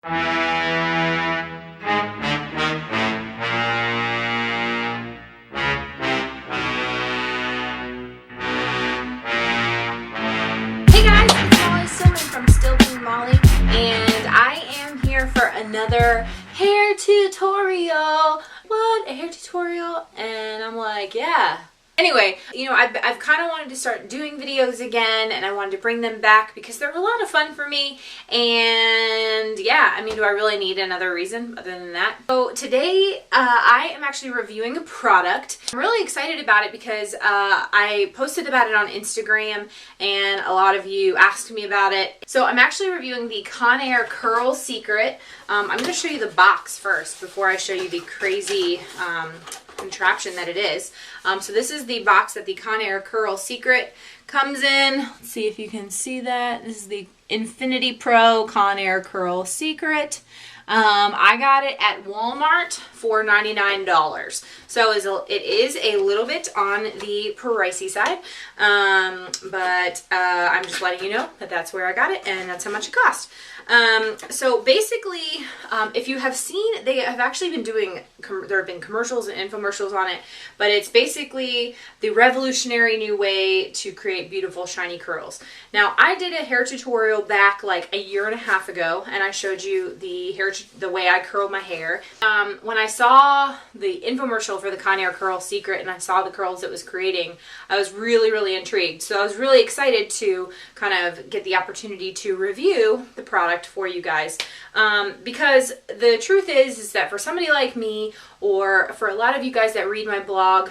And I am here for another hair tutorial. What? A hair tutorial? And I'm like, yeah. Anyway, you know, I've kind of wanted to start doing videos again, and I wanted to bring them back because they're a lot of fun for me. And yeah, I mean, do I really need another reason other than that? So today, I am actually reviewing a product. I'm really excited about it because I posted about it on Instagram, and a lot of you asked me about it. So I'm actually reviewing the Conair Curl Secret. I'm going to show you the box first before I show you the crazy contraption that it is. So this is the box that the Conair Curl Secret comes in. Let's see if you can see that. This is the Infiniti Pro Conair Curl Secret. I got it at Walmart for $99. So it is a little bit on the pricey side, but I'm just letting you know that that's where I got it and that's how much it cost. So basically, if you have seen, they have actually been doing, there have been commercials and infomercials on it, but it's basically the revolutionary new way to create beautiful shiny curls. Now, I did a hair tutorial back like a year and a half ago, and I showed you the way I curl my hair. When I saw the infomercial for the Conair Curl Secret and I saw the curls it was creating, I was really, really intrigued. So I was really excited to kind of get the opportunity to review the product for you guys, because the truth is that for somebody like me, or for a lot of you guys that read my blog,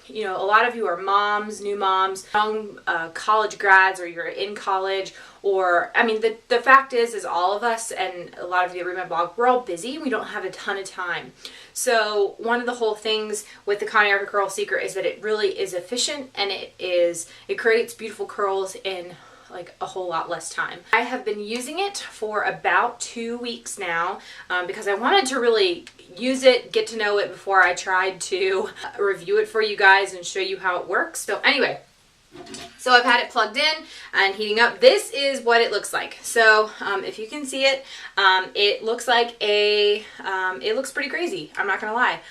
you know, a lot of you are moms, new moms, young college grads, or you're in college, or, I mean, the fact is all of us, and a lot of you that read my blog, we're all busy, we don't have a ton of time. So one of the whole things with the Conair Curl Secret is that it really is efficient, and it creates beautiful curls in like a whole lot less time. I have been using it for about 2 weeks now, because I wanted to really use it, get to know it before I tried to review it for you guys and show you how it works. So anyway, so I've had it plugged in and heating up. This is what it looks like. So if you can see it, it looks like it looks pretty crazy. I'm not gonna lie.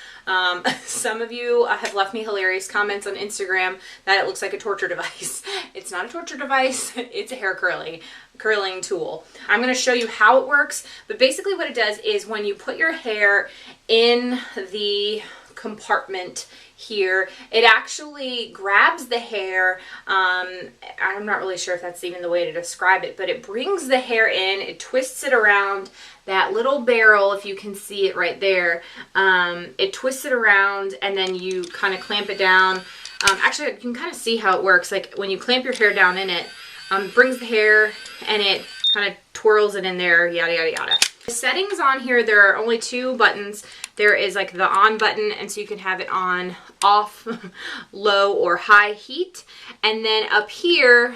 Some of you have left me hilarious comments on Instagram that it looks like a torture device. It's not a torture device. It's a hair curling tool. I'm going to show you how it works, but basically what it does is when you put your hair in the compartment here, it actually grabs the hair. I'm not really sure if that's even the way to describe it, but it brings the hair in, it twists it around that little barrel, if you can see it right there. It twists it around, and then you kind of clamp it down. Actually, you can kind of see how it works. Like when you clamp your hair down in it, brings the hair and it kind of twirls it in there, yada, yada, yada. The settings on here, there are only 2 buttons. There is like the on button, and so you can have it on, off, low, or high heat. And then up here,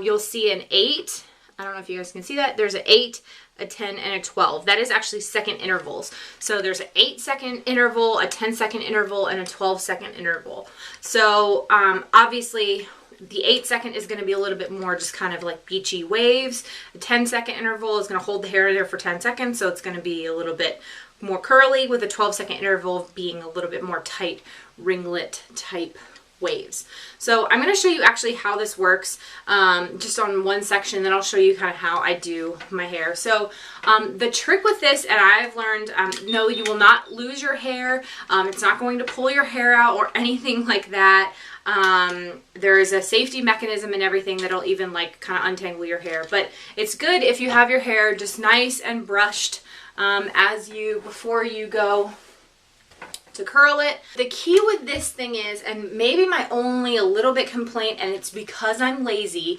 you'll see an 8. I don't know if you guys can see that. There's an 8, a 10, and a 12. That is actually second intervals. So there's an 8-second interval, a 10-second interval, and a 12-second interval. So obviously, the 8-second is going to be a little bit more just kind of like beachy waves. The 10-second interval is going to hold the hair there for 10 seconds, so it's going to be a little bit more curly, with a 12-second interval being a little bit more tight ringlet type waves. So I'm going to show you actually how this works, just on one section, then I'll show you kind of how I do my hair. So the trick with this, and I've learned, no, you will not lose your hair. It's not going to pull your hair out or anything like that. There is a safety mechanism and everything that'll even like kind of untangle your hair, but it's good if you have your hair just nice and brushed before you go to curl it. The key with this thing is, and maybe my only a little bit complaint, and it's because I'm lazy,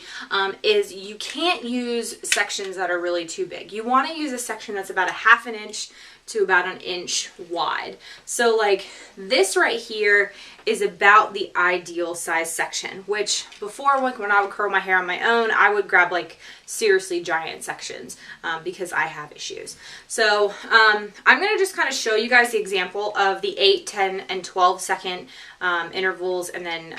is you can't use sections that are really too big. You want to use a section that's about a ½ inch to about an inch wide. So like this right here is about the ideal size section, which before, like when I would curl my hair on my own, I would grab like seriously giant sections because I have issues. So I'm going to just kind of show you guys the example of the 8, 10, and 12 second intervals, and then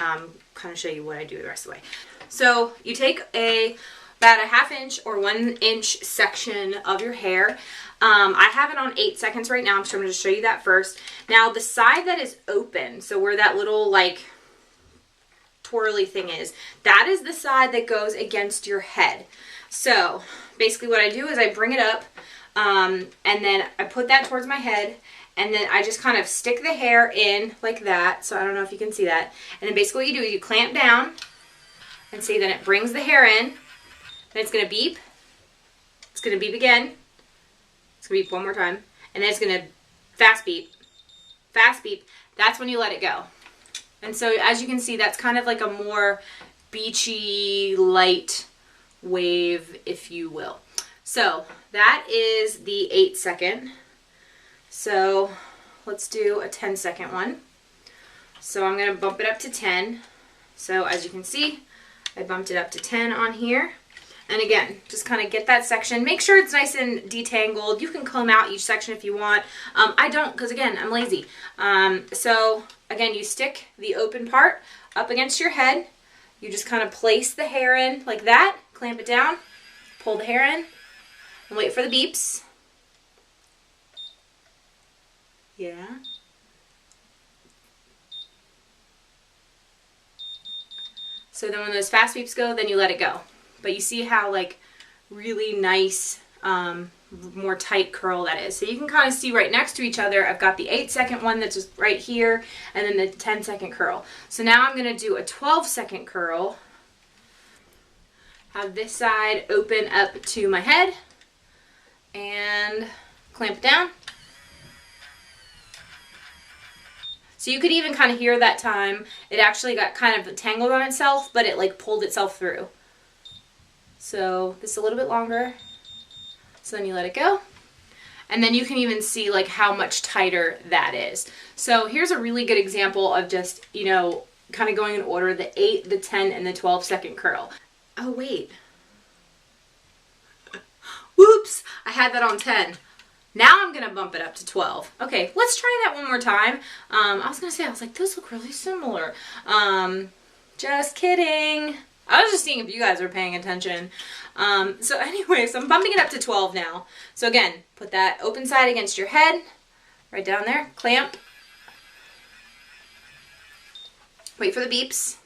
kind of show you what I do the rest of the way. So you take a about a 1/2 inch or 1 inch section of your hair. I have it on 8 seconds right now, so I'm going to show you that first. Now the side that is open, so where that little like twirly thing is, that is the side that goes against your head. So basically what I do is I bring it up and then I put that towards my head, and then I just kind of stick the hair in like that. So I don't know if you can see that. And then basically what you do is you clamp down and see, then it brings the hair in. Then it's going to beep. It's going to beep again. It's going to beep one more time. And then it's going to fast beep. Fast beep. That's when you let it go. And so as you can see, that's kind of like a more beachy, light wave, if you will. So that is the 8 second. So let's do a 10-second one. So I'm going to bump it up to 10. So as you can see, I bumped it up to 10 on here. And again, just kind of get that section. Make sure it's nice and detangled. You can comb out each section if you want. I don't, because again, I'm lazy. So again, you stick the open part up against your head. You just kind of place the hair in like that, clamp it down, pull the hair in, and wait for the beeps. Yeah. So then when those fast beeps go, then you let it go. But you see how like really nice, more tight curl that is. So you can kind of see right next to each other, I've got the 8-second one that's just right here, and then the 10-second curl. So now I'm going to do a 12-second curl. Have this side open up to my head and clamp it down. So you could even kind of hear that time, it actually got kind of tangled on itself, but it like pulled itself through. So this is a little bit longer. So then you let it go. And then you can even see like how much tighter that is. So here's a really good example of just, you know, kind of going in order, the 8, the 10, and the 12-second curl. Oh, wait. Whoops, I had that on 10. Now I'm gonna bump it up to 12. Okay, let's try that one more time. I was gonna say, I was like, those look really similar. Just kidding. I was just seeing if you guys are paying attention. So anyway, so I'm bumping it up to 12 now. So again, put that open side against your head, right down there, clamp. Wait for the beeps.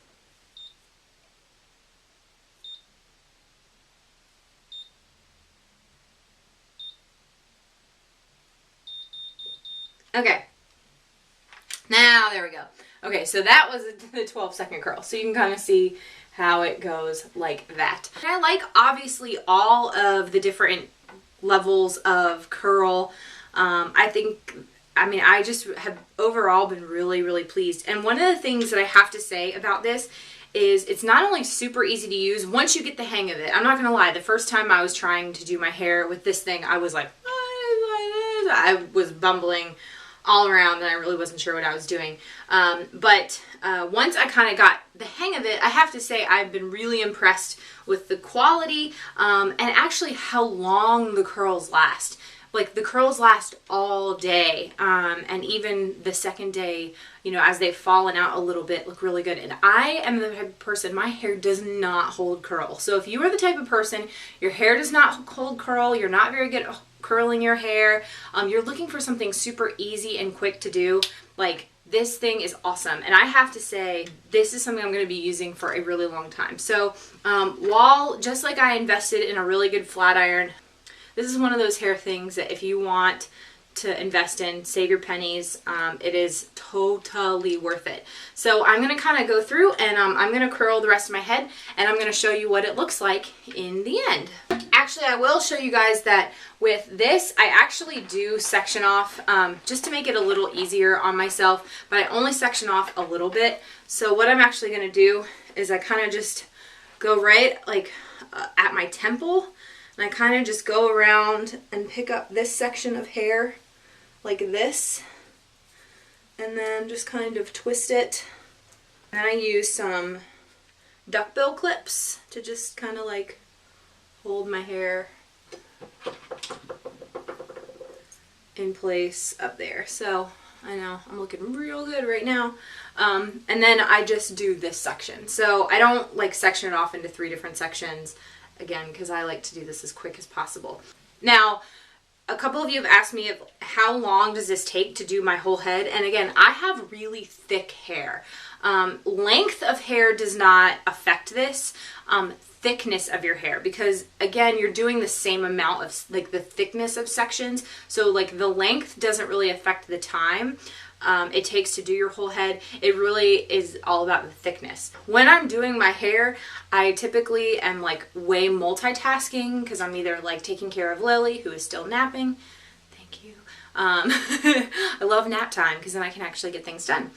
Okay. Now, there we go. Okay, so that was the 12-second curl. So you can kind of see how it goes like that. And I like, obviously, all of the different levels of curl. I just have overall been really, really pleased. And one of the things that I have to say about this is it's not only super easy to use once you get the hang of it. I'm not going to lie. The first time I was trying to do my hair with this thing, I was like, I was bumbling all around and I really wasn't sure what I was doing. But once I kind of got the hang of it, I have to say I've been really impressed with the quality and actually how long the curls last. Like the curls last all day, and even the second day, you know, as they've fallen out a little bit, look really good. And I am the type of person, my hair does not hold curl. So if you are the type of person, your hair does not hold curl, you're not very good at curling your hair, you're looking for something super easy and quick to do, like this thing is awesome. And I have to say, this is something I'm going to be using for a really long time. So just like I invested in a really good flat iron, this is one of those hair things that if you want to invest in, save your pennies, it is totally worth it. So I'm going to kind of go through and I'm going to curl the rest of my head and I'm going to show you what it looks like in the end. Actually, I will show you guys that with this, I actually do section off just to make it a little easier on myself, but I only section off a little bit. So what I'm actually going to do is I kind of just go right like at my temple. And I kind of just go around and pick up this section of hair like this. And then just kind of twist it. And then I use some duckbill clips to just kind of like hold my hair in place up there. So I know I'm looking real good right now. And then I just do this section. So I don't like section it off into 3 different sections. again, because I like to do this as quick as possible. Now, a couple of you have asked me how long does this take to do my whole head, and again, I have really thick hair. Length of hair does not affect this. Thickness of your hair, because again, you're doing the same amount of like the thickness of sections, so like the length doesn't really affect the time it takes to do your whole head. It really is all about the thickness. When I'm doing my hair, I typically am like way multitasking because I'm either like taking care of Lily, who is still napping. Thank you. I love nap time because then I can actually get things done.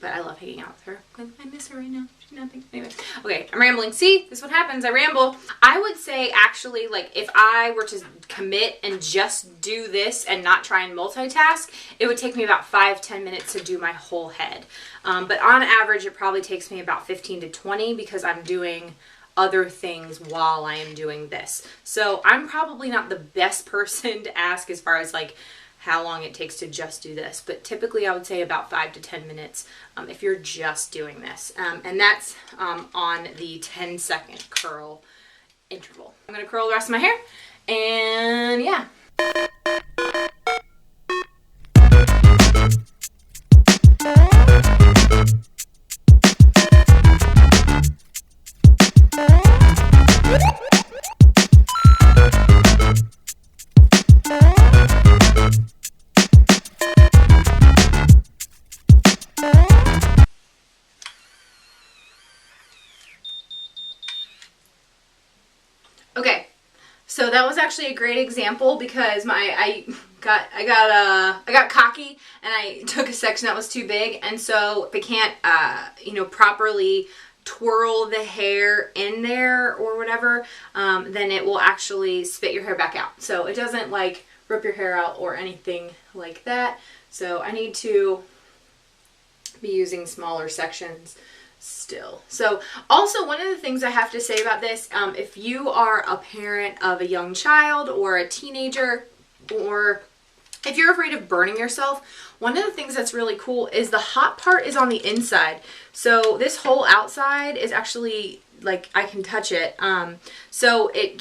But I love hanging out with her. I miss her right now. She's napping. Anyway, okay, I'm rambling. See, this is what happens. I ramble. I would say actually, like, if I were to commit and just do this and not try and multitask, it would take me about 5-10 minutes to do my whole head. But on average, it probably takes me about 15 to 20 because I'm doing other things while I am doing this. So I'm probably not the best person to ask as far as like how long it takes to just do this, but typically I would say about 5 to 10 minutes if you're just doing this, and that's on the 10-second curl interval. I'm gonna curl the rest of my hair, and yeah. Okay, so that was actually a great example because I got cocky and I took a section that was too big, and so if I can't properly twirl the hair in there or whatever, then it will actually spit your hair back out. So it doesn't like rip your hair out or anything like that. So I need to be using smaller sections still. So also, one of the things I have to say about this, if you are a parent of a young child or a teenager, or if you're afraid of burning yourself, one of the things that's really cool is the hot part is on the inside. So this whole outside is actually like I can touch it. So it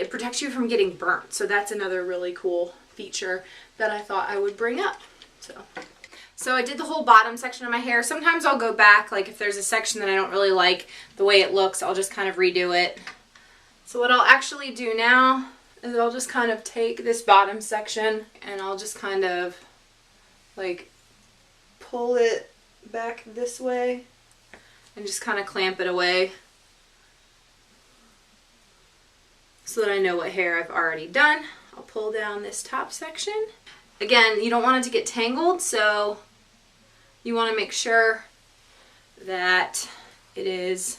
protects you from getting burnt. So that's another really cool feature that I thought I would bring up. So I did the whole bottom section of my hair. Sometimes I'll go back, like if there's a section that I don't really like the way it looks, I'll just kind of redo it. So what I'll actually do now is I'll just kind of take this bottom section and I'll just kind of like pull it back this way and just kind of clamp it away so that I know what hair I've already done. I'll pull down this top section. Again, you don't want it to get tangled, so you want to make sure that it is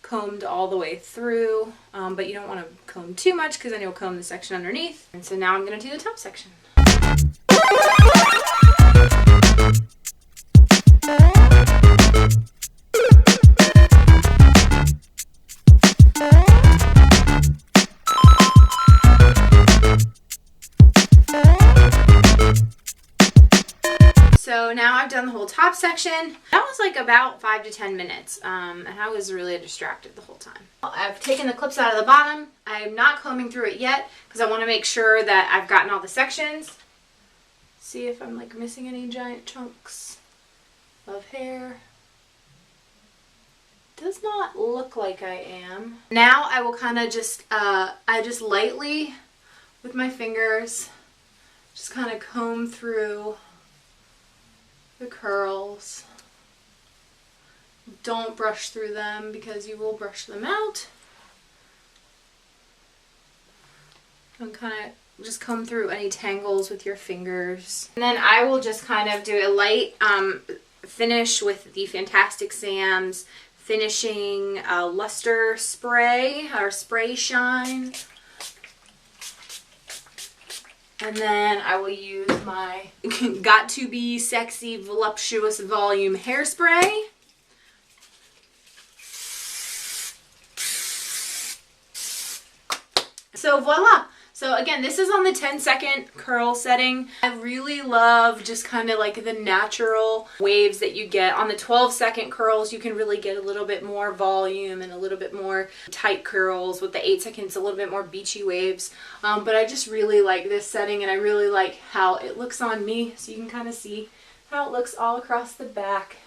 combed all the way through, but you don't want to comb too much because then you'll comb the section underneath. And so now I'm going to do the top section. So now I've done the whole top section. That was like about 5 to 10 minutes, and I was really distracted the whole time. I've taken the clips out of the bottom. I'm not combing through it yet because I want to make sure that I've gotten all the sections. See if I'm like missing any giant chunks of hair. Does not look like I am. Now I will kind of just, I just lightly with my fingers just kind of comb through the curls. Don't brush through them because you will brush them out. And kind of just comb through any tangles with your fingers. And then I will just kind of do a light finish with the Fantastic Sam's finishing luster spray or spray shine. And then I will use my Got To Be Sexy Voluptuous Volume hairspray. So voila! So again, this is on the 10-second curl setting. I really love just kind of like the natural waves that you get. On the 12-second curls, you can really get a little bit more volume and a little bit more tight curls. With the 8 seconds, a little bit more beachy waves. But I just really like this setting, and I really like how it looks on me. So you can kind of see how it looks all across the back.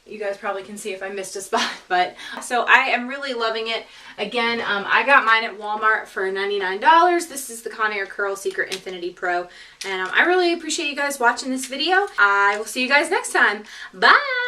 You guys probably can see if I missed a spot, but so I am really loving it. Again, I got mine at Walmart for $99. This is the Conair Curl Secret Infiniti Pro, and I really appreciate you guys watching this video. I will see you guys next time. Bye!